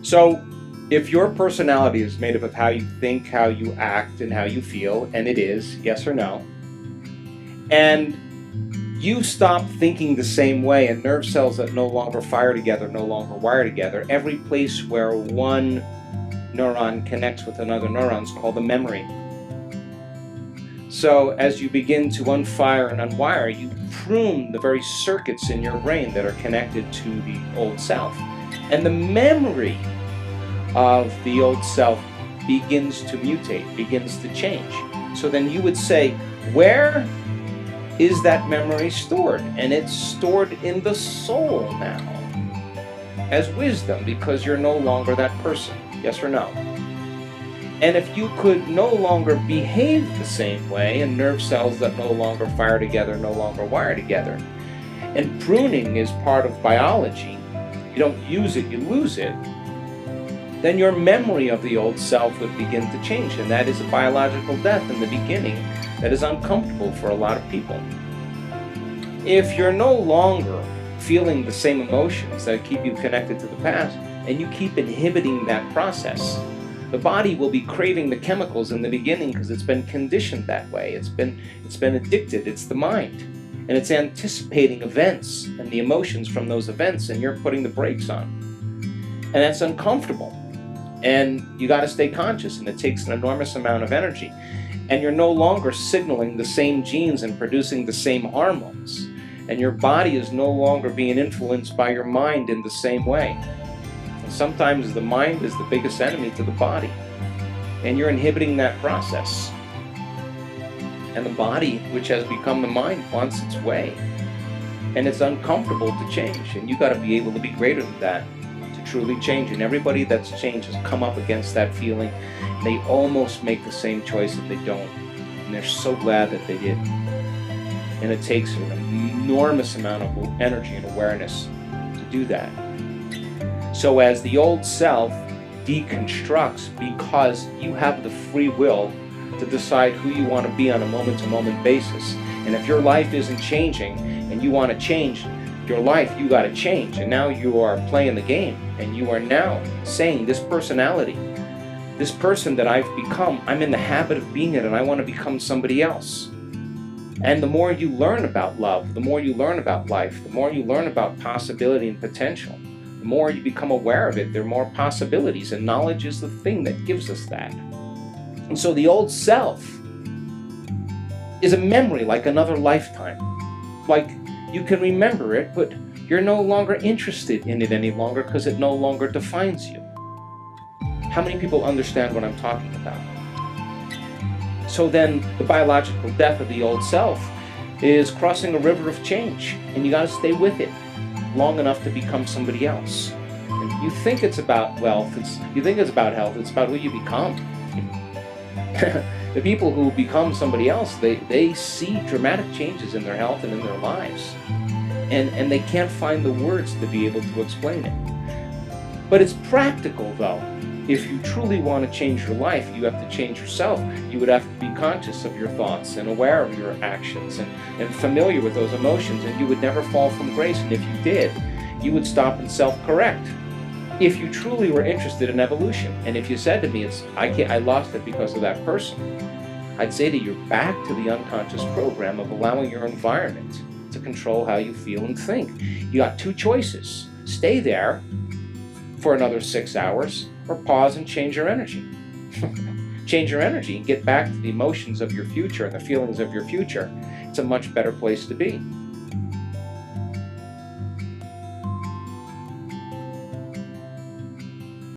So, if your personality is made up of how you think, how you act, and how you feel, and it is, yes or no, and you stop thinking the same way, and nerve cells that no longer fire together no longer wire together, every place where one neuron connects with another neuron is called a memory. So, as you begin to unfire and unwire, you prune the very circuits in your brain that are connected to the old self. And the memory of the old self begins to mutate, begins to change. So then you would say, where is that memory stored? And it's stored in the soul now as wisdom, because you're no longer that person. Yes or no? And if you could no longer behave the same way, and nerve cells that no longer fire together no longer wire together, and pruning is part of biology, you don't use it, you lose it, then your memory of the old self would begin to change. And that is a biological death in the beginning that is uncomfortable for a lot of people. If you're no longer feeling the same emotions that keep you connected to the past, and you keep inhibiting that process, the body will be craving the chemicals in the beginning because it's been conditioned that way. It's been addicted. It's the mind. And it's anticipating events and the emotions from those events, and you're putting the brakes on. And that's uncomfortable. And you got to stay conscious, and it takes an enormous amount of energy. And you're no longer signaling the same genes and producing the same hormones. And your body is no longer being influenced by your mind in the same way. And sometimes the mind is the biggest enemy to the body. And you're inhibiting that process. And the body, which has become the mind, wants its way. And it's uncomfortable to change. And you got to be able to be greater than that to truly change. And everybody that's changed has come up against that feeling. They almost make the same choice if they don't. And they're so glad that they did. And it takes an enormous amount of energy and awareness to do that. So as the old self deconstructs, because you have the free will to decide who you want to be on a moment-to-moment basis. And if your life isn't changing and you want to change your life, you got to change. And now you are playing the game, and you are now saying, this personality, this person that I've become, I'm in the habit of being it, and I want to become somebody else. And the more you learn about love, the more you learn about life, the more you learn about possibility and potential, the more you become aware of it, there are more possibilities, and knowledge is the thing that gives us that. And so the old self is a memory, like another lifetime. Like, you can remember it, but you're no longer interested in it any longer because it no longer defines you. How many people understand what I'm talking about? So then the biological death of the old self is crossing a river of change, and you got to stay with it long enough to become somebody else. And you think it's about wealth, you think it's about health, it's about who you become. The people who become somebody else, they see dramatic changes in their health and in their lives. And they can't find the words to be able to explain it. But it's practical, though. If you truly want to change your life, you have to change yourself. You would have to be conscious of your thoughts and aware of your actions and familiar with those emotions, and you would never fall from grace. And if you did, you would stop and self-correct. If you truly were interested in evolution, and if you said to me, I lost it because of that person, I'd say to you, back to the unconscious program of allowing your environment to control how you feel and think. You got two choices. Stay there for another 6 hours, or pause and change your energy. Change your energy and get back to the emotions of your future and the feelings of your future. It's a much better place to be.